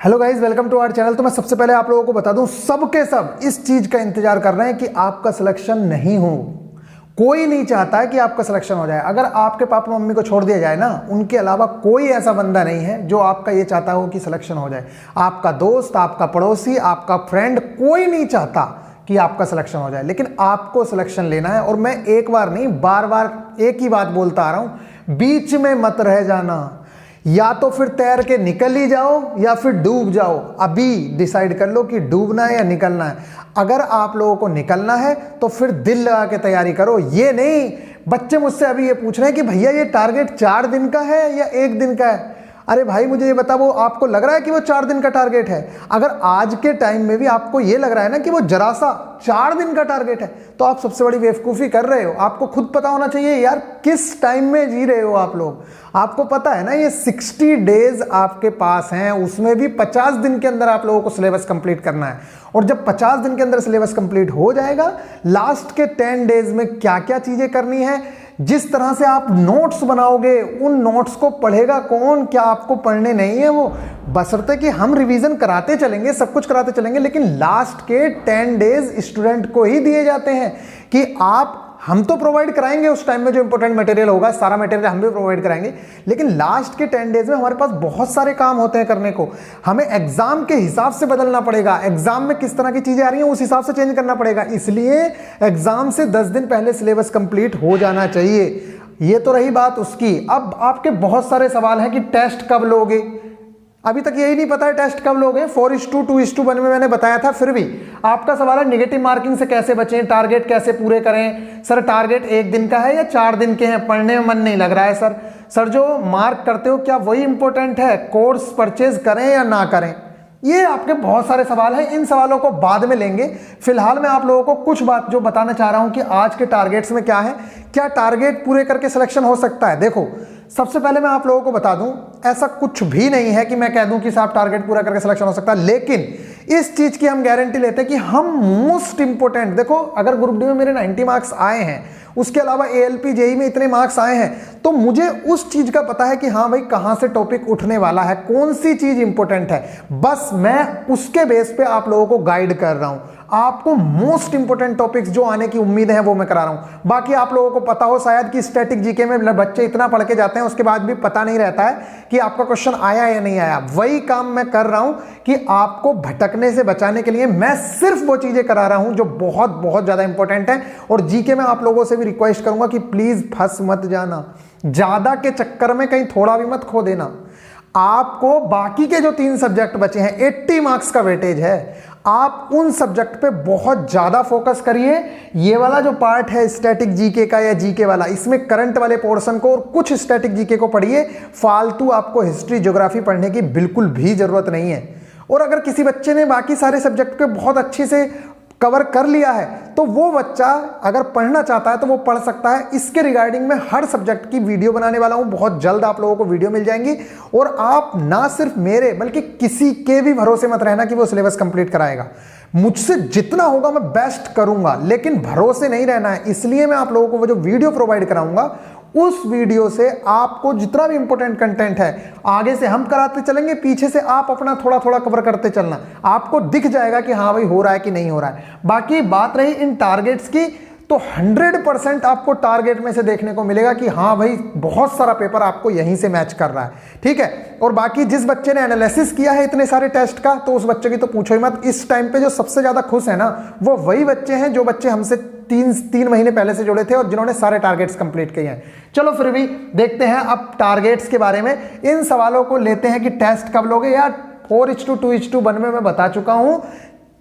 Hello guys, welcome to our channel. तो मैं सबसे पहले आप लोगों को बता दूं, सब के सब इस चीज का इंतजार कर रहे हैं कि आपका सिलेक्शन नहीं हो। कोई नहीं चाहता है कि आपका सिलेक्शन हो जाए। अगर आपके पापा मम्मी को छोड़ दिया जाए ना, उनके अलावा कोई ऐसा बंदा नहीं है जो आपका ये चाहता हो कि सिलेक्शन हो जाए। आपका दोस्त, आपका पड़ोसी, आपका फ्रेंड, कोई नहीं चाहता कि आपका सिलेक्शन हो जाए, लेकिन आपको सिलेक्शन लेना है। और मैं एक बार नहीं, बार बार एक ही बात बोलता आ रहा हूं, बीच में मत रह जाना। या तो फिर तैर के निकल ही जाओ या फिर डूब जाओ। अभी डिसाइड कर लो कि डूबना है या निकलना है। अगर आप लोगों को निकलना है तो फिर दिल लगा के तैयारी करो। ये नहीं, बच्चे मुझसे अभी ये पूछ रहे हैं कि भैया ये टारगेट 4 दिन का है या 1 दिन का है। अरे भाई मुझे ये बता, वो आपको लग रहा है कि वो 4 दिन का टारगेट है? अगर आज के टाइम में भी आपको ये लग रहा है ना कि वो जरा सा 4 दिन का टारगेट है, तो आप सबसे बड़ी बेवकूफ़ी कर रहे हो। आपको खुद पता होना चाहिए यार किस टाइम में जी रहे हो आप लोग। आपको पता है ना, ये 60 डेज आपके पास हैं, उसमें भी 50 दिन के अंदर आप लोगों को सिलेबस कंप्लीट करना है। और जब 50 दिन के अंदर सिलेबस कंप्लीट हो जाएगा, लास्ट के 10 डेज में क्या क्या चीजें करनी है, जिस तरह से आप नोट्स बनाओगे, उन नोट्स को पढ़ेगा कौन? क्या आपको पढ़ने नहीं है वो? बशर्ते कि हम रिवीजन कराते चलेंगे, सब कुछ कराते चलेंगे, लेकिन लास्ट के 10 डेज स्टूडेंट को ही दिए जाते हैं कि हम तो प्रोवाइड कराएंगे उस टाइम में जो इंपॉर्टेंट मटेरियल होगा, सारा मटेरियल हम भी प्रोवाइड कराएंगे, लेकिन लास्ट के 10 डेज में हमारे पास बहुत सारे काम होते हैं करने को। हमें एग्जाम के हिसाब से बदलना पड़ेगा। एग्जाम में किस तरह की चीजें आ रही हैं उस हिसाब से चेंज करना पड़ेगा। इसलिए एग्जाम से 10 दिन पहले सिलेबस कंप्लीट हो जाना चाहिए। ये तो रही बात उसकी। अब आपके बहुत सारे सवाल हैं कि टेस्ट कब लोगे। अभी तक यही नहीं पता है टेस्ट कब लोगे। 4:2, 2:1 में मैंने बताया था। फिर भी आपका सवाल है निगेटिव मार्किंग से कैसे बचें, टारगेट कैसे पूरे करें। सर टारगेट 1 दिन का है या 4 दिन के हैं, पढ़ने में मन नहीं लग रहा है सर जो मार्क करते हो क्या वही इंपॉर्टेंट है, कोर्स परचेज करें या ना करें। ये आपके बहुत सारे सवाल हैं। इन सवालों को बाद में लेंगे। फिलहाल मैं आप लोगों को कुछ बात जो बताना चाह रहा हूं कि आज के टारगेट्स में क्या है, क्या टारगेट पूरे करके सिलेक्शन हो सकता है। देखो, सबसे पहले मैं आप लोगों को बता दूं, ऐसा कुछ भी नहीं है कि मैं कह दूं कि साहब टारगेट पूरा करके सिलेक्शन हो सकता है, लेकिन इस चीज की हम गारंटी लेते हैं कि हम मोस्ट इंपोर्टेंट, देखो अगर ग्रुप डी में मेरे 90 मार्क्स आए हैं, उसके अलावा एएलपी जेई में इतने मार्क्स आए हैं, तो मुझे उस चीज का पता है कि हाँ भाई कहां से टॉपिक उठने वाला है, कौन सी चीज इंपॉर्टेंट है। बस मैं उसके बेस पे आप लोगों को गाइड कर रहा हूं। आपको मोस्ट इंपोर्टेंट टॉपिक्स जो आने की उम्मीद है वो मैं करा रहा हूं। बाकी आप लोगों को पता हो शायद कि स्टैटिक जीके में बच्चे इतना पढ़ के जाते हैं, उसके बाद भी पता नहीं रहता है कि आपका क्वेश्चन आया या नहीं आया। वही काम मैं कर रहा हूं कि आपको भटकने से बचाने के लिए मैं सिर्फ वो चीजें करा रहा हूं जो बहुत बहुत ज्यादा इंपॉर्टेंट है। और जीके में आप लोगों से भी रिक्वेस्ट करूंगा कि प्लीज फंस मत जाना, ज्यादा के चक्कर में कहीं थोड़ा भी मत खो देना। आपको बाकी के जो 3 सब्जेक्ट बचे हैं, 80 मार्क्स का वेटेज है, आप उन सब्जेक्ट पे बहुत ज्यादा फोकस करिए। ये वाला जो पार्ट है स्टैटिक जीके का या जीके वाला, इसमें करंट वाले पोर्शन को और कुछ स्टैटिक जीके को पढ़िए। फालतू आपको हिस्ट्री ज्योग्राफी पढ़ने की बिल्कुल भी जरूरत नहीं है। और अगर किसी बच्चे ने बाकी सारे सब्जेक्ट पे बहुत अच्छे से कवर कर लिया है, तो वो बच्चा अगर पढ़ना चाहता है तो वो पढ़ सकता है। इसके रिगार्डिंग में हर सब्जेक्ट की वीडियो बनाने वाला हूं, बहुत जल्द आप लोगों को वीडियो मिल जाएंगी। और आप ना सिर्फ मेरे बल्कि किसी के भी भरोसे मत रहना कि वो सिलेबस कंप्लीट कराएगा। मुझसे जितना होगा मैं बेस्ट करूंगा, लेकिन भरोसे नहीं रहना है। इसलिए मैं आप लोगों को वो जो वीडियो प्रोवाइड कराऊंगा, उस वीडियो से आपको जितना भी इंपॉर्टेंट कंटेंट है आगे से हम कराते चलेंगे, पीछे से आप अपना थोड़ा थोड़ा कवर करते चलना। आपको दिख जाएगा कि हाँ भाई हो रहा है कि नहीं हो रहा है। बाकी बात रही इन टारगेट्स की, तो 100% आपको टारगेट में से देखने को मिलेगा कि हाँ भाई बहुत सारा पेपर आपको यहीं से मैच कर रहा है। ठीक है। और बाकी जिस बच्चे ने एनालिसिस किया है इतने सारे टेस्ट का, तो उस बच्चे की तो पूछो ही मत। इस टाइम पे जो सबसे ज्यादा खुश है ना, वो वही बच्चे हैं जो बच्चे हमसे 3 महीने पहले से जुड़े थे और जिन्होंने सारे टारगेट्स कंप्लीट किए हैं। चलो फिर भी देखते हैं अब टारगेट्स के बारे में। इन सवालों को लेते हैं कि टेस्ट कब लोगे। यार 4:2, 2:1 में मैं बता चुका हूं,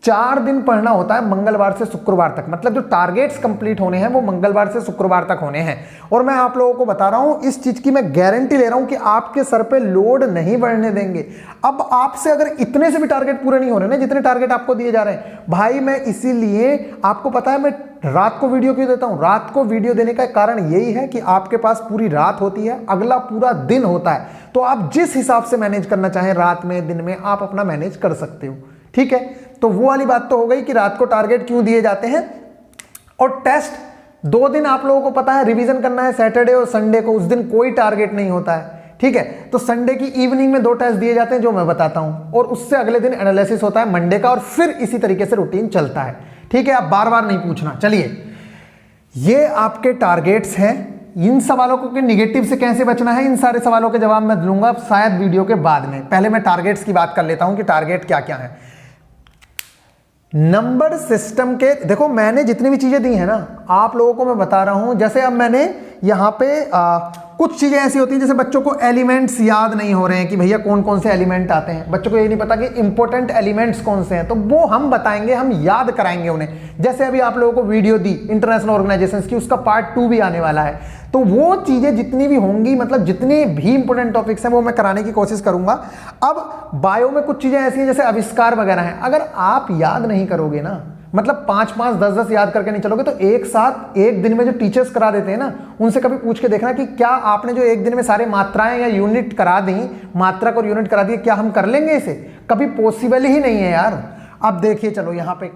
4 दिन पढ़ना होता है, मंगलवार से शुक्रवार तक। मतलब जो टारगेट्स कंप्लीट होने हैं वो मंगलवार से शुक्रवार तक होने हैं। और मैं आप लोगों को बता रहा हूं, इस चीज की मैं गारंटी ले रहा हूं कि आपके सर पे लोड नहीं बढ़ने देंगे। अब आपसे अगर इतने से भी टारगेट पूरे नहीं हो रहे ना, जितने टारगेट आपको दिए जा रहे हैं, भाई मैं इसीलिए, आपको पता है मैं रात को वीडियो क्यों देता हूं? रात को वीडियो देने का कारण यही है कि आपके पास पूरी रात होती है, अगला पूरा दिन होता है। तो आप जिस हिसाब से मैनेज करना चाहें, रात में दिन में, आप अपना मैनेज कर सकते हो। ठीक है। तो वो वाली बात तो हो गई कि रात को टारगेट क्यों दिए जाते हैं। और टेस्ट 2 दिन आप लोगों को पता है रिवीजन करना है, सैटरडे और संडे को। उस दिन कोई टारगेट नहीं होता है। ठीक है। तो संडे की इवनिंग में 2 टेस्ट दिए जाते हैं जो मैं बताता हूं, और उससे अगले दिन एनालिसिस होता है मंडे का, और फिर इसी तरीके से रूटीन चलता है, ठीक है। आप बार बार नहीं पूछना। चलिए, ये आपके टारगेट्स हैं। इन सवालों को निगेटिव से कैसे बचना है, इन सारे सवालों के जवाब मैं दूंगा शायद वीडियो के बाद में। पहले मैं टारगेट्स की बात कर लेता हूं कि टारगेट क्या क्या है। नंबर सिस्टम के, देखो मैंने जितनी भी चीजें दी है ना आप लोगों को मैं बता रहा हूं। जैसे अब मैंने यहां पे कुछ चीजें ऐसी होती हैं जैसे बच्चों को एलिमेंट्स याद नहीं हो रहे हैं कि भैया कौन कौन से एलिमेंट आते हैं, बच्चों को ये नहीं पता कि इंपॉर्टेंट एलिमेंट्स कौन से हैं, तो वो हम बताएंगे, हम याद कराएंगे उन्हें। जैसे अभी आप लोगों को वीडियो दी इंटरनेशनल ऑर्गेनाइजेशंस की, उसका पार्ट 2 भी आने वाला है। तो वो चीजें जितनी भी होंगी, मतलब जितने भी इंपॉर्टेंट टॉपिक्स हैं वो मैं कराने की कोशिश करूंगा। अब बायो में कुछ चीजें ऐसी हैं जैसे आविष्कार वगैरह हैं, अगर आप याद नहीं करोगे ना, मतलब 5-5, 10-10 याद करके नहीं चलोगे, तो एक साथ एक दिन में जो टीचर्स करा देते हैं ना, उनसे कभी पूछ के देखना कि क्या आपने जो एक दिन में सारे मात्राएं या यूनिट करा दी, मात्रक और यूनिट करा दी, क्या हम कर लेंगे इसे? कभी पॉसिबल ही नहीं है यार। अब देखिए, चलो यहां पे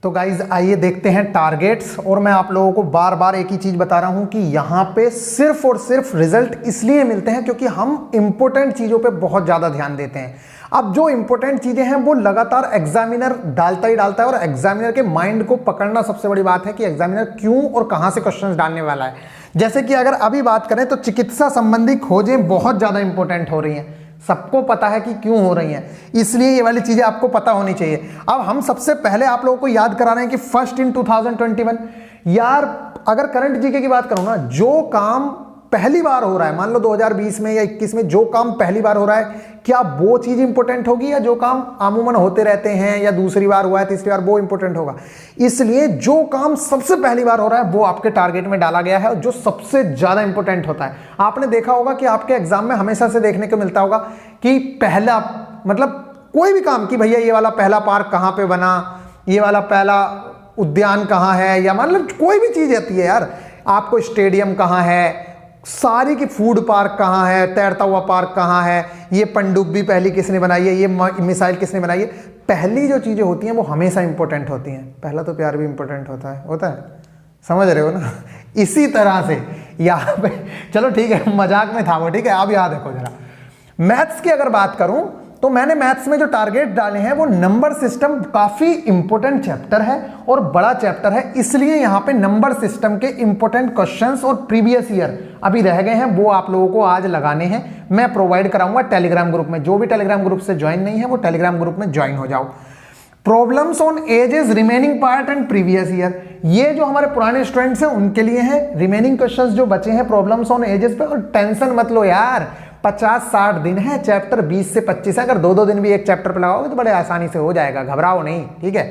तो गाइज आइए देखते हैं टारगेट्स। और मैं आप लोगों को बार बार एक ही चीज बता रहा हूं कि यहां पे सिर्फ और सिर्फ रिजल्ट इसलिए मिलते हैं क्योंकि हम इंपॉर्टेंट चीजों पे बहुत ज्यादा ध्यान देते हैं। अब जो इंपॉर्टेंट चीजें हैं वो लगातार एग्जामिनर डालता ही डालता है, और एग्जामिनर के माइंड को पकड़ना सबसे बड़ी बात है कि एग्जामिनर क्यों और कहां से क्वेश्चंस डालने वाला है। जैसे कि अगर अभी बात करें तो चिकित्सा संबंधी खोजें बहुत ज्यादा इंपॉर्टेंट हो रही हैं, सबको पता है कि क्यों हो रही हैं, इसलिए ये वाली चीजें आपको पता होनी चाहिए। अब हम सबसे पहले आप लोगों को याद करा रहे हैं कि फर्स्ट इन 2021, यार अगर करंट जीके की बात करूं ना, जो काम पहली बार हो रहा है, मान लो 2020 में या 21 में जो काम पहली बार हो रहा है, क्या वो चीज इंपॉर्टेंट होगी, या जो काम अमूमन होते रहते हैं या दूसरी बार हुआ है तीसरी बार वो इंपॉर्टेंट होगा? इसलिए जो काम सबसे पहली बार हो रहा है वो आपके टारगेट में डाला गया है, और जो सबसे ज्यादा इंपॉर्टेंट होता है। आपने देखा होगा कि आपके एग्जाम में हमेशा से देखने को मिलता होगा कि पहला, मतलब कोई भी काम कि भैया ये वाला पहला पार्क कहां पे बना, ये वाला पहला उद्यान कहां है, या मतलब कोई भी चीज आती है यार, आपको स्टेडियम कहां है, सारी की फूड पार्क कहां है, तैरता हुआ पार्क कहां है, ये पनडुब्बी पहली किसने बनाई है, ये मिसाइल किसने बनाई है। पहली जो चीजें होती हैं वो हमेशा इंपॉर्टेंट होती हैं। पहला तो प्यार भी इंपॉर्टेंट होता है, समझ रहे हो ना? इसी तरह से यहाँ पे, चलो ठीक है मजाक में था वो, ठीक है। अब याद रखो जरा, मैथ्स की अगर बात करूं तो मैंने मैथ्स में जो टारगेट डाले हैं वो नंबर सिस्टम काफी इंपॉर्टेंट चैप्टर है और बड़ा चैप्टर है, इसलिए यहां पे नंबर सिस्टम के इंपॉर्टेंट क्वेश्चंस और प्रीवियस ईयर अभी रह गए हैं, वो आप लोगों को आज लगाने हैं। मैं प्रोवाइड कराऊंगा टेलीग्राम ग्रुप में। जो भी टेलीग्राम ग्रुप से ज्वाइन नहीं है वो टेलीग्राम ग्रुप में ज्वाइन हो जाओ। Problems on edges, remaining part and previous year, ये जो हमारे पुराने स्टूडेंट्स हैं उनके लिए है। रिमेनिंग क्वेश्चंस जो बचे हैं प्रॉब्लम्स ऑन एजेस पे, और टेंशन मत लो यार, 50-60 दिन है, चैप्टर 20 से 25 है। अगर 2-2 दिन भी एक चैप्टर पे लगाओगे तो बड़े आसानी से हो जाएगा, घबराओ नहीं, ठीक है।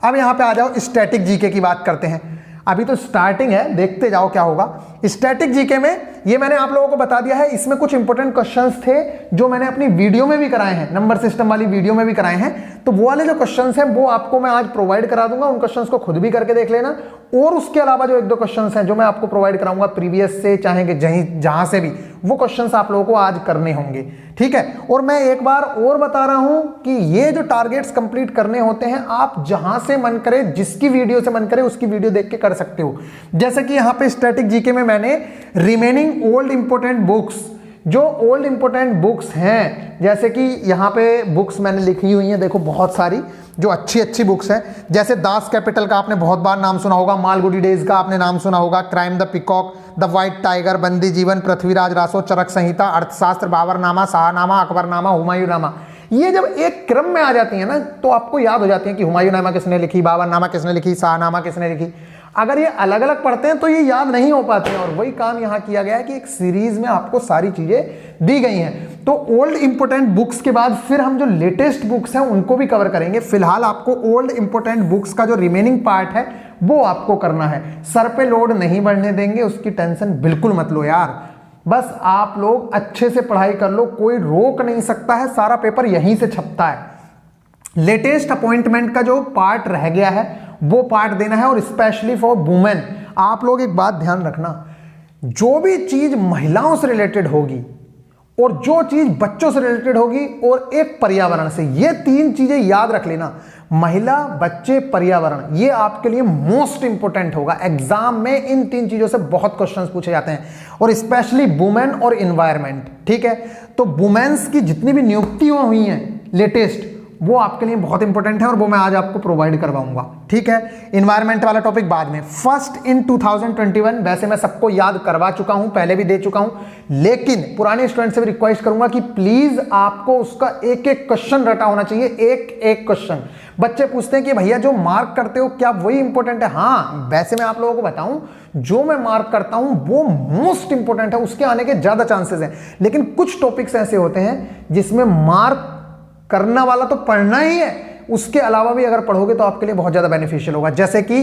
अब यहां पे आ जाओ, स्टैटिक जीके की बात करते हैं। अभी तो स्टार्टिंग है, देखते जाओ क्या होगा। स्टैटिक जीके में ये मैंने आप लोगों को बता दिया है, इसमें कुछ इंपॉर्टेंट क्वेश्चंस थे जो मैंने अपनी वीडियो में भी कराए हैं, नंबर सिस्टम वाली वीडियो में भी कराए हैं। तो वो वाले जो क्वेश्चंस हैं वो आपको मैं आज प्रोवाइड करा दूंगा, उन क्वेश्चंस को खुद भी करके देख लेना। और उसके अलावा जो 1-2 क्वेश्चंस हैं जो मैं आपको प्रोवाइड कराऊंगा प्रीवियस से, चाहे जहां से भी, वो क्वेश्चंस आप लोगों को आज करने होंगे, ठीक है। और मैं एक बार और बता रहा हूं कि ये जो टारगेट्स कंप्लीट करने होते हैं, आप जहां से मन करे, जिसकी वीडियो से मन करे उसकी वीडियो देख के कर सकते हो। जैसे कि यहां पे स्टैटिक जीके में मैंने रिमेनिंग ओल्ड इंपोर्टेंट बुक्स, जो ओल्ड इंपोर्टेंट बुक्स हैं, जैसे कि यहां पे बुक्स मैंने लिखी हुई हैं, देखो बहुत सारी जो अच्छी अच्छी बुक्स हैं। जैसे दास कैपिटल का आपने बहुत बार नाम सुना होगा, मालगुडी डेज का आपने नाम सुना होगा, crime the peacock, the white tiger, बंदी जीवन, पृथ्वीराज रासो, चरक संहिता, अर्थशास्त्र, बाबरनामा, शाहनामा, अकबरनामा, हुमायूंनामा। ये जब एक क्रम में आ जाती है ना तो आपको याद हो जाती है कि हुमायूंनामा किसने लिखी, बाबरनामा किसने लिखी, शाहनामा किसने लिखी। अगर ये अलग अलग पढ़ते हैं तो ये याद नहीं हो पाते हैं, और वही काम यहां किया गया है कि एक सीरीज में आपको सारी चीजें दी गई हैं। तो ओल्ड इंपोर्टेंट बुक्स के बाद फिर हम जो लेटेस्ट बुक्स हैं उनको भी कवर करेंगे। फिलहाल आपको ओल्ड इंपोर्टेंट बुक्स का जो रिमेनिंग पार्ट है वो आपको करना है। सर पे लोड नहीं बढ़ने देंगे, उसकी टेंशन बिल्कुल मत लो यार। बस आप लोग अच्छे से पढ़ाई कर लो, कोई रोक नहीं सकता है, सारा पेपर यहीं से छपता है। लेटेस्ट अपॉइंटमेंट का जो पार्ट रह गया है वो पार्ट देना है, और स्पेशली फॉर वुमेन। आप लोग एक बात ध्यान रखना, जो भी चीज महिलाओं से रिलेटेड होगी और जो चीज बच्चों से रिलेटेड होगी और एक पर्यावरण से। ये तीन चीजें याद रख लेना, महिला, बच्चे, पर्यावरण, ये आपके लिए मोस्ट इंपोर्टेंट होगा। एग्जाम में इन तीन चीजों से बहुत क्वेश्चंस पूछे जाते हैं, और स्पेशली वुमेन और इन्वायरमेंट। ठीक है, तो वुमेन्स की जितनी भी नियुक्तियां हुई हैं लेटेस्ट, वो आपके लिए बहुत इंपॉर्टेंट है और वो मैं आज आपको प्रोवाइड करवाऊंगा। ठीक है, इन्वायरमेंट वाला टॉपिक बाद में। फर्स्ट इन 2021 वैसे मैं सबको याद करवा चुका हूं, पहले भी दे चुका हूं, लेकिन पुराने स्टूडेंट से भी रिक्वेस्ट करूंगा कि प्लीज आपको उसका एक एक क्वेश्चन रटा होना चाहिए, एक एक क्वेश्चन। बच्चे पूछते हैं कि भैया जो मार्क करते हो क्या वही इंपॉर्टेंट है? हाँ, वैसे मैं आप लोगों को बताऊं, जो मैं मार्क करता हूं वो मोस्ट इंपॉर्टेंट है, उसके आने के ज्यादा चांसेस हैं। लेकिन कुछ टॉपिक्स ऐसे होते हैं जिसमें मार्क करना वाला तो पढ़ना ही है, उसके अलावा भी अगर पढ़ोगे तो आपके लिए बहुत ज्यादा बेनिफिशियल होगा। जैसे कि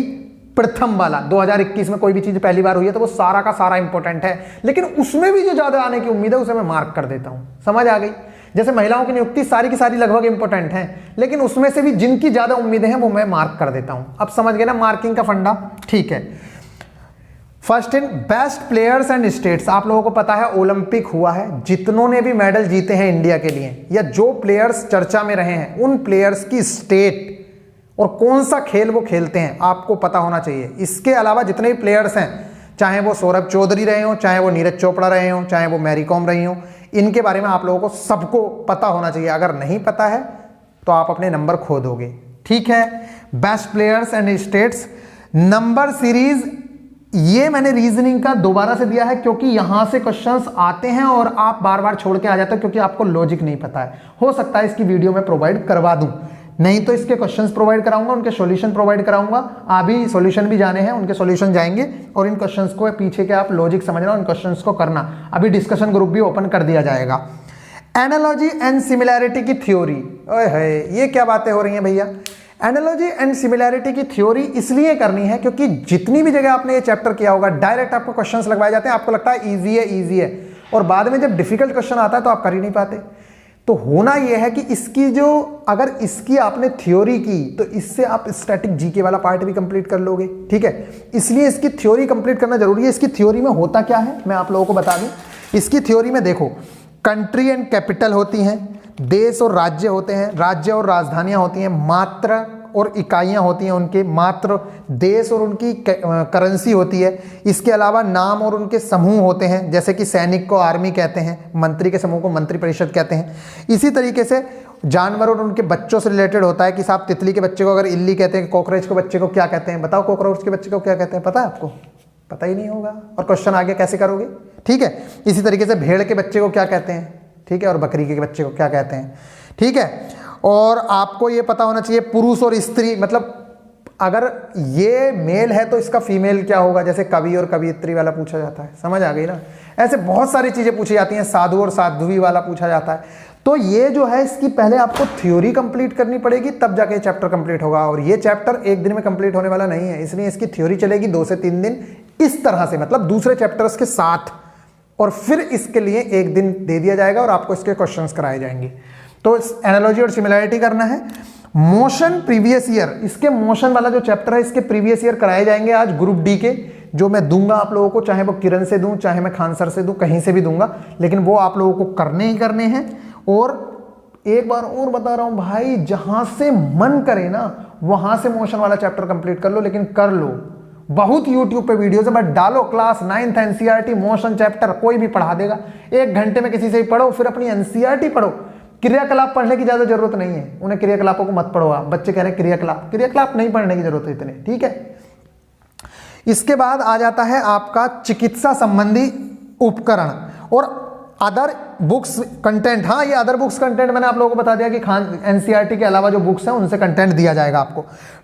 प्रथम वाला 2021 में कोई भी चीज पहली बार हुई है तो वो सारा का सारा इंपॉर्टेंट है, लेकिन उसमें भी जो ज्यादा आने की उम्मीद है उसे मैं मार्क कर देता हूं। समझ आ गई? जैसे महिलाओं की नियुक्ति सारी की सारी लगभग इंपॉर्टेंट है, लेकिन उसमें से भी जिनकी ज्यादा उम्मीदें हैं वो मैं मार्क कर देता हूं। अब समझ गए ना मार्किंग का फंडा? ठीक है। First in best players and states, आप लोगों को पता है ओलंपिक हुआ है, जितनों ने भी मेडल जीते हैं इंडिया के लिए या जो प्लेयर्स चर्चा में रहे हैं, उन प्लेयर्स की स्टेट और कौन सा खेल वो खेलते हैं आपको पता होना चाहिए। इसके अलावा जितने भी प्लेयर्स हैं, चाहे वो सौरभ चौधरी रहे हो, चाहे वो नीरज चोपड़ा रहे हो, चाहे वो मैरी कॉम रही हो, इनके बारे में आप लोगों को सबको पता होना चाहिए। अगर नहीं पता है तो आप अपने नंबर खो दोगे। ठीक है, best players and states. Number series, ये मैंने रीजनिंग का दोबारा से दिया है क्योंकि यहां से क्वेश्चंस आते हैं और आप बार बार छोड़ के आ जाते हो क्योंकि आपको लॉजिक नहीं पता है। हो सकता है इसकी वीडियो में प्रोवाइड करवा दूं, नहीं तो इसके क्वेश्चंस प्रोवाइड कराऊंगा, उनके सॉल्यूशन प्रोवाइड कराऊंगा। अभी सॉल्यूशन भी जाने हैं, उनके सॉल्यूशन जाएंगे और इन क्वेश्चंस को पीछे के आप लॉजिक समझना, उन क्वेश्चंस को करना। अभी डिस्कशन ग्रुप भी ओपन कर दिया जाएगा। एनालॉजी एंड सिमिलैरिटी की थ्योरी, ओए है ये क्या बातें हो रही हैं भैया। एनालॉजी एंड सिमिलैरिटी की थ्योरी इसलिए करनी है क्योंकि जितनी भी जगह आपने ये चैप्टर किया होगा, डायरेक्ट आपको क्वेश्चंस लगवाए जाते हैं, आपको लगता है इजी है, और बाद में जब डिफिकल्ट क्वेश्चन आता है तो आप कर ही नहीं पाते। तो होना यह है कि इसकी जो, अगर इसकी आपने थ्योरी की तो इससे आप स्टैटिक जीके वाला पार्ट भी कंप्लीट कर लोगे। ठीक है, इसलिए इसकी थ्योरी कंप्लीट करना जरूरी है। इसकी थ्योरी में होता क्या है मैं आप लोगों को बता दूं। इसकी थ्योरी में देखो, कंट्री एंड कैपिटल होती हैं, देश और राज्य होते हैं, राज्य और राजधानियां होती हैं, मात्रा और इकाइयां होती हैं उनके, मात्र, देश और उनकी करेंसी होती है। इसके अलावा नाम और उनके समूह होते हैं, जैसे कि सैनिक को आर्मी कहते हैं, मंत्री के समूह को मंत्री परिषद कहते हैं। इसी तरीके से जानवर और उनके बच्चों से रिलेटेड होता है कि साहब तितली के बच्चे को अगर इल्ली कहते हैं, कॉकरोच के बच्चे को क्या कहते हैं? बताओ, कॉकरोच के बच्चे को क्या कहते हैं? पता है आपको? पता ही नहीं होगा और क्वेश्चन आगे कैसे करोगे? ठीक है, इसी तरीके से भेड़ के बच्चे को क्या कहते हैं? ठीक है, और बकरी के बच्चे को क्या कहते हैं? ठीक है, और आपको ये पता होना चाहिए पुरुष और स्त्री, मतलब अगर ये मेल है तो इसका फीमेल क्या होगा, जैसे कवि और कवियत्री वाला पूछा जाता है। समझ आ गई ना? ऐसे बहुत सारी चीजें पूछी जाती हैं, साधु और साध्वी वाला पूछा जाता है। तो ये जो है इसकी पहले आपको थ्योरी कंप्लीट करनी पड़ेगी, तब जाके चैप्टर कंप्लीट होगा। और ये चैप्टर एक दिन में कंप्लीट होने वाला नहीं है, इसलिए इसकी थ्योरी चलेगी 2 से 3 दिन इस तरह से, मतलब दूसरे चैप्टर्स के साथ, और फिर इसके लिए एक दिन दे दिया जाएगा और आपको इसके क्वेश्चंस कराए जाएंगे। तो एनालॉजी और सिमिलैरिटी करना है। मोशन प्रीवियस ईयर, इसके मोशन वाला जो चैप्टर है इसके प्रीवियस ईयर कराए जाएंगे आज ग्रुप डी के, जो मैं दूंगा आप लोगों को, चाहे वो किरण से दूं, चाहे मैं खान सर से दूं, कहीं से भी दूंगा, लेकिन वो आप लोगों को करने ही करने हैं। और एक बार और बता रहा हूं भाई, जहां से मन करे ना वहां से मोशन वाला चैप्टर कंप्लीट कर लो, लेकिन कर लो। बहुत YouTube पे वीडियोस है, बट डालो class 9th NCERT motion chapter, कोई भी पढ़ा देगा। 1 घंटे में किसी से ही पढ़ो, फिर अपनी एनसीईआरटी पढ़ो। क्रियाकलाप पढ़ने की ज्यादा जरूरत नहीं है, उन्हें क्रियाकलापों को मत पढ़ो। आप बच्चे कह रहे हैं क्रियाकलाप नहीं पढ़ने की जरूरत है इतने। ठीक है, इसके बाद आ जाता है आपका चिकित्सा संबंधी उपकरण और अदर बुक्स कंटेंट। हाँ, ये अदर बुक्स कंटेंट मैंने आप लोगों को बता दिया कि खान एनसीईआरटी के अलावा जो बुक्स हैं उनसे कंटेंट दिया जाएगा आपको।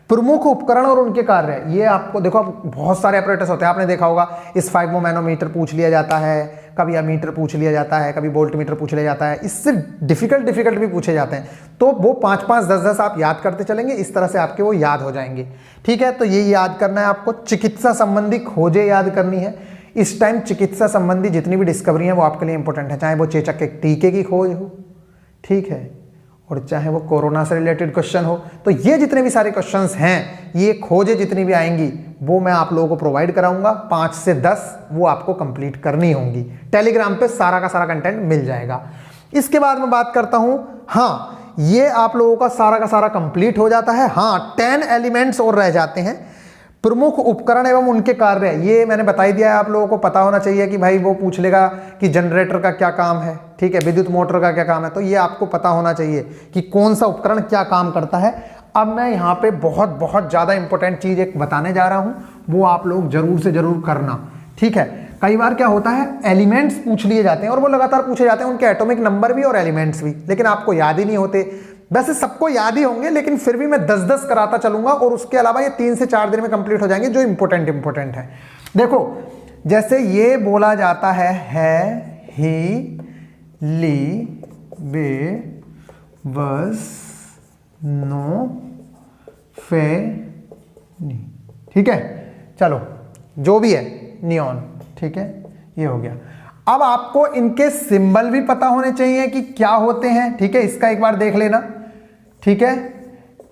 प्रमुख उपकरण और उनके कार्य, ये आपको देखो, बहुत सारे ऑपरेटर्स होते हैं, आपने देखा होगा। इस 5 मैनोमीटर पूछ लिया जाता है, कभी अमीटर पूछ लिया जाता है, कभी वोल्ट मीटर पूछ लिया जाता है। इससे डिफिकल्ट भी पूछे जाते हैं, तो वो 5-5, 10-10 आप याद करते चलेंगे, इस तरह से आपके वो याद हो जाएंगे। ठीक है, तो ये याद करना है आपको। चिकित्सा संबंधी खोजें याद करनी है। इस टाइम चिकित्सा संबंधी जितनी भी डिस्कवरी है वो आपके लिए इंपॉर्टेंट है, चाहे वो चेचक के टीके की खोज हो, ठीक है, और चाहे वो कोरोना से रिलेटेड क्वेश्चन हो। तो ये जितने भी सारे क्वेश्चंस हैं, ये खोजें जितनी भी आएंगी वो मैं आप लोगों को प्रोवाइड कराऊंगा। 5 से 10 वो आपको कंप्लीट करनी होंगी। टेलीग्राम पे सारा का सारा कंटेंट मिल जाएगा। इसके बाद मैं बात करता हूं, हाँ ये आप लोगों का सारा कंप्लीट हो जाता है। हाँ 10 एलिमेंट्स और रह जाते हैं। प्रमुख उपकरण एवं उनके कार्य, ये मैंने बता ही दिया है। आप लोगों को पता होना चाहिए कि भाई वो पूछ लेगा कि जनरेटर का क्या काम है, ठीक है, विद्युत मोटर का क्या काम है, तो ये आपको पता होना चाहिए कि कौन सा उपकरण क्या काम करता है। अब मैं यहाँ पे बहुत ज़्यादा इंपॉर्टेंट चीज़ एक बताने जा रहा हूँ, वो आप लोग जरूर से जरूर करना, ठीक है। कई बार क्या होता है, एलिमेंट्स पूछ लिए जाते हैं और वो लगातार पूछे जाते हैं, उनके एटॉमिक नंबर भी और एलिमेंट्स भी, लेकिन आपको याद ही नहीं होते। वैसे सबको याद ही होंगे, लेकिन फिर भी मैं 10-10 कराता चलूंगा और उसके अलावा ये 3 से 4 दिन में कंप्लीट हो जाएंगे जो इंपॉर्टेंट है। देखो जैसे ये बोला जाता है ही ली बे वस नो फे नी, ठीक है। चलो जो भी है, नियॉन, ठीक है, ये हो गया। अब आपको इनके सिंबल भी पता होने चाहिए कि क्या होते हैं, ठीक है। इसका एक बार देख लेना, ठीक है।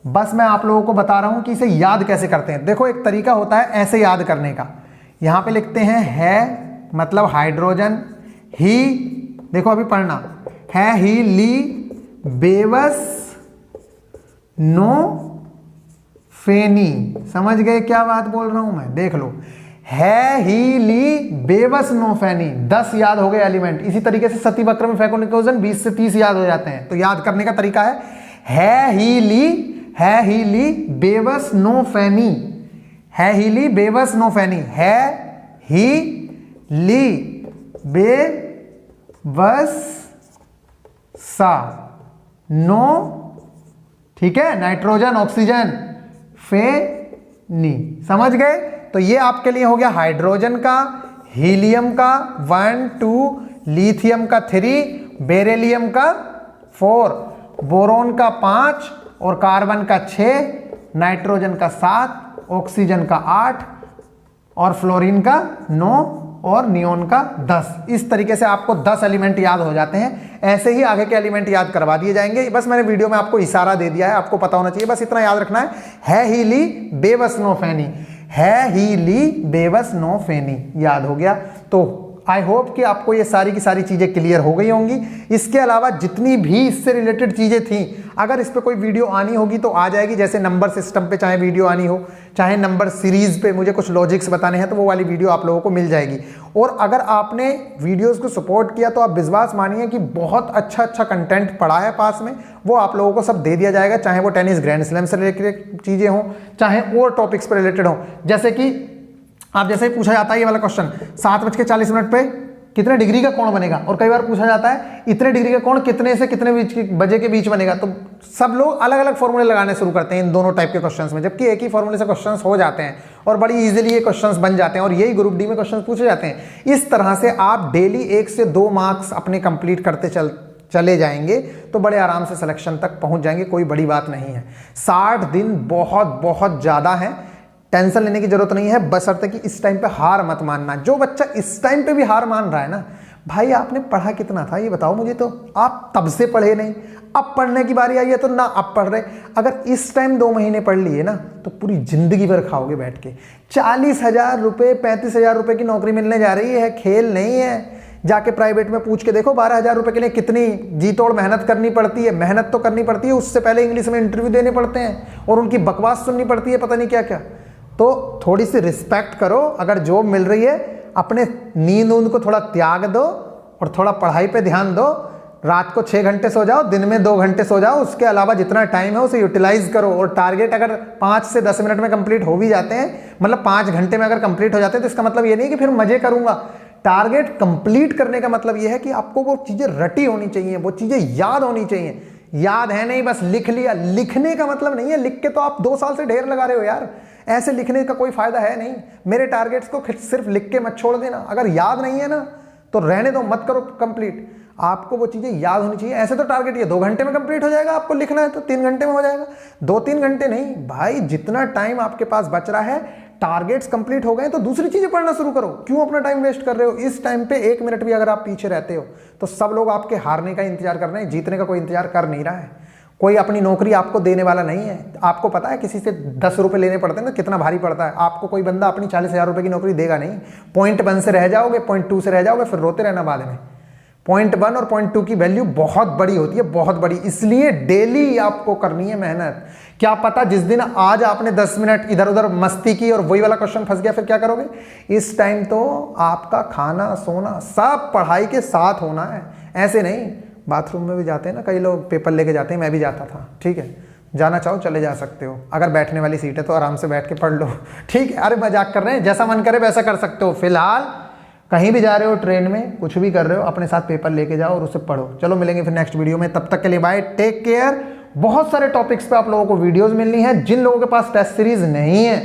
बस मैं आप लोगों को बता रहा हूं कि इसे याद कैसे करते हैं। देखो एक तरीका होता है ऐसे याद करने का। यहां पे लिखते हैं है मतलब हाइड्रोजन, ही देखो अभी पढ़ना है, ही ली बेवस नो फेनी। समझ गए क्या बात बोल रहा हूं मैं? देख लो, है ही ली बेवस नो फैनी, 10 याद हो गए एलिमेंट। इसी तरीके से सती वक्र में फैकोनिकोजन 20 से 30 याद हो जाते हैं। तो याद करने का तरीका है ही ली बेवस नो फैनी, है ही ली बेवस नो फैनी, है ही ली बेवस सा नो, ठीक है, नाइट्रोजन ऑक्सीजन फेनी। समझ गए? तो ये आपके लिए हो गया हाइड्रोजन का, हीलियम का 1 2, लिथियम का 3, बेरिलियम का 4, बोरोन का 5 और कार्बन का 6, नाइट्रोजन का 7, ऑक्सीजन का 8 और फ्लोरीन का 9 और नियोन का 10। इस तरीके से आपको 10 एलिमेंट याद हो जाते हैं। ऐसे ही आगे के एलिमेंट याद करवा दिए जाएंगे। बस मैंने वीडियो में आपको इशारा दे दिया है, आपको पता होना चाहिए, बस इतना याद रखना है ही ली बेवस नो फैनी, है ही ली बेवस नो फेनी, याद हो गया। तो आई होप कि आपको ये सारी की सारी चीज़ें क्लियर हो गई होंगी। इसके अलावा जितनी भी इससे रिलेटेड चीज़ें थी, अगर इस पर कोई वीडियो आनी होगी तो आ जाएगी। जैसे नंबर सिस्टम पे चाहे वीडियो आनी हो, चाहे नंबर सीरीज पे मुझे कुछ लॉजिक्स बताने हैं, तो वो वाली वीडियो आप लोगों को मिल जाएगी। और अगर आपने वीडियोज़ को सपोर्ट किया तो आप विश्वास मानिए कि बहुत अच्छा कंटेंट पड़ा है पास में, वो आप लोगों को सब दे दिया जाएगा। चाहे वो टेनिस ग्रैंड स्लैम से रिलेटेड चीज़ें हों, चाहे और टॉपिक्स पर रिलेटेड हों। जैसे कि आप जैसे ही पूछा जाता है ये वाला क्वेश्चन, 7:40 पे कितने डिग्री का कोण बनेगा, और कई बार पूछा जाता है इतने डिग्री का कोण कितने से कितने बजे के बीच बनेगा, तो सब लोग अलग अलग फॉर्मूले लगाने शुरू करते हैं इन दोनों टाइप के क्वेश्चंस में, जबकि एक ही फॉर्मूले से क्वेश्चंस हो जाते हैं और बड़ी इजीली ये क्वेश्चंस बन जाते हैं और यही ग्रुप डी में क्वेश्चंस पूछे जाते हैं। इस तरह से आप डेली 1 से 2 मार्क्स अपने कंप्लीट करते चले जाएंगे तो बड़े आराम से सिलेक्शन तक पहुंच जाएंगे। कोई बड़ी बात नहीं है। 60 दिन बहुत ज़्यादा है, टेंशन लेने की जरूरत नहीं है, बशर्ते कि इस टाइम पे हार मत मानना। जो बच्चा इस टाइम पे भी हार मान रहा है ना, भाई आपने पढ़ा कितना था ये बताओ मुझे। तो आप तब से पढ़े नहीं, अब पढ़ने की बारी आई है तो ना अब पढ़ रहे। अगर इस टाइम 2 महीने पढ़ लिए ना तो पूरी जिंदगी भर खाओगे बैठ के। 40,000 रुपये 35,000 रुपये की नौकरी मिलने जा रही है, खेल नहीं है। जाके प्राइवेट में पूछ के देखो 12,000 रुपये के लिए कितनी जी तोड़ मेहनत करनी पड़ती है। मेहनत तो करनी पड़ती है, उससे पहले इंग्लिश में इंटरव्यू देने पड़ते हैं और उनकी बकवास सुननी पड़ती है, पता नहीं क्या क्या। तो थोड़ी सी रिस्पेक्ट करो। अगर जॉब मिल रही है, अपने नींद को थोड़ा त्याग दो और थोड़ा पढ़ाई पे ध्यान दो। रात को 6 घंटे सो जाओ, दिन में 2 घंटे सो जाओ। उसके अलावा जितना टाइम है उसे यूटिलाइज करो। और टारगेट अगर 5 से 10 मिनट में कंप्लीट हो भी जाते हैं, मतलब 5 घंटे में अगर कंप्लीट हो जाते हैं, तो इसका मतलब ये नहीं कि फिर मजे करूंगा। टारगेट कंप्लीट करने का मतलब यह है कि आपको वो चीजें रटी होनी चाहिए, वो चीजें याद होनी चाहिए। याद है नहीं, बस लिख लिया। लिखने का मतलब नहीं है लिख के तो आप 2 साल से ढेर लगा रहे हो यार, ऐसे लिखने का कोई फायदा है नहीं। मेरे टारगेट्स को सिर्फ लिख के मत छोड़ देना। अगर याद नहीं है ना तो रहने दो, मत करो कंप्लीट। आपको वो चीजें याद होनी चाहिए। ऐसे तो टारगेट ये 2 घंटे में कंप्लीट हो जाएगा, आपको लिखना है तो 3 घंटे में हो जाएगा। 2-3 घंटे नहीं भाई, जितना टाइम आपके पास बच रहा है, टारगेट्स कंप्लीट हो गए तो दूसरी चीजें पढ़ना शुरू करो। क्यों अपना टाइम वेस्ट कर रहे हो? इस टाइम पे 1 मिनट भी अगर आप पीछे रहते हो तो सब लोग आपके हारने का इंतजार कर रहे हैं, जीतने का कोई इंतजार कर नहीं रहा है। कोई अपनी नौकरी आपको देने वाला नहीं है। आपको पता है किसी से 10 रुपये लेने पड़ते हैं ना, कितना भारी पड़ता है। आपको कोई बंदा अपनी 40,000 रुपये की नौकरी देगा नहीं। पॉइंट 1 से रह जाओगे, पॉइंट 2 से रह जाओगे, फिर रोते रहना बाद में। पॉइंट 1 और पॉइंट 2 की वैल्यू बहुत बड़ी होती है, बहुत बड़ी। इसलिए डेली आपको करनी है मेहनत। क्या पता जिस दिन आज आपने 10 मिनट इधर उधर मस्ती की और वही वाला क्वेश्चन फंस गया, फिर क्या करोगे? इस टाइम तो आपका खाना सोना सब पढ़ाई के साथ होना है। ऐसे नहीं बाथरूम में भी जाते हैं ना कई लोग, पेपर लेके जाते हैं, मैं भी जाता था। ठीक है, जाना चाहो चले जा सकते हो। अगर बैठने वाली सीट है तो आराम से बैठ के पढ़ लो। ठीक है, अरे मजाक कर रहे हैं, जैसा मन करे वैसा कर सकते हो। फिलहाल कहीं भी जा रहे हो, ट्रेन में कुछ भी कर रहे हो, अपने साथ पेपर लेके जाओ और उसे पढ़ो। चलो मिलेंगे फिर नेक्स्ट वीडियो में, तब तक के लिए बाय, टेक केयर। बहुत सारे टॉपिक्स पे आप लोगों को वीडियोस मिलनी है। जिन लोगों के पास टेस्ट सीरीज नहीं है,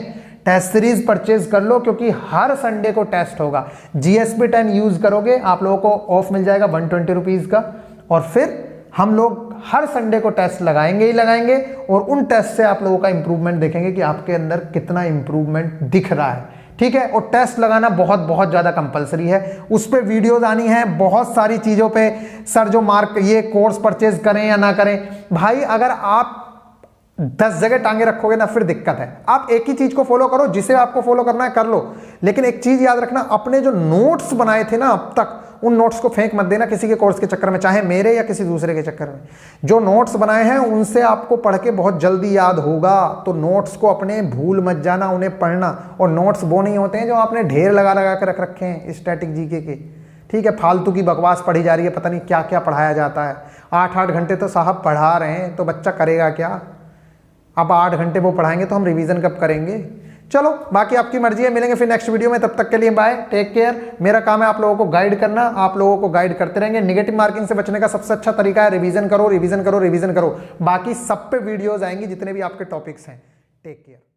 टेस्ट सीरीज परचेज कर लो, क्योंकि हर संडे को टेस्ट होगा। GSP 10 यूज करोगे आप लोगों को ऑफ मिल जाएगा 120 रुपीज का, और फिर हम लोग हर संडे को टेस्ट लगाएंगे ही लगाएंगे, और उन टेस्ट से आप लोगों का इंप्रूवमेंट देखेंगे कि आपके अंदर कितना इंप्रूवमेंट दिख रहा है। ठीक है, और टेस्ट लगाना बहुत बहुत ज्यादा कंपलसरी है। उस पर वीडियोज आनी है बहुत सारी चीजों पे। सर जो मार्क ये कोर्स परचेज करें या ना करें, भाई अगर आप 10 जगह टांगे रखोगे ना फिर दिक्कत है। आप एक ही चीज को फॉलो करो, जिसे आपको फॉलो करना है कर लो, लेकिन एक चीज याद रखना, अपने जो नोट्स बनाए थे ना अब तक, उन नोट्स को फेंक मत देना किसी के कोर्स के चक्कर में, चाहे मेरे या किसी दूसरे के चक्कर में। जो नोट्स बनाए हैं उनसे आपको पढ़ के बहुत जल्दी याद होगा, तो नोट्स को अपने भूल मत जाना, उन्हें पढ़ना। और नोट्स वो नहीं होते हैं जो आपने ढेर लगा लगा के रख रखे हैं स्टैटिक जीके के। ठीक है, फालतू की बकवास पढ़ी जा रही है, पता नहीं क्या क्या पढ़ाया जाता है। 8-8 घंटे तो साहब पढ़ा रहे हैं, तो बच्चा करेगा क्या? अब 8 घंटे वो पढ़ाएंगे तो हम रिवीजन कब करेंगे? चलो बाकी आपकी मर्जी है, मिलेंगे फिर नेक्स्ट वीडियो में, तब तक के लिए बाय, टेक केयर। मेरा काम है आप लोगों को गाइड करना, आप लोगों को गाइड करते रहेंगे। नेगेटिव मार्किंग से बचने का सबसे अच्छा तरीका है रिवीजन करो, रिवीजन करो, रिवीजन करो। बाकी सब पे वीडियोस आएंगी जितने भी आपके टॉपिक्स हैं। Take care.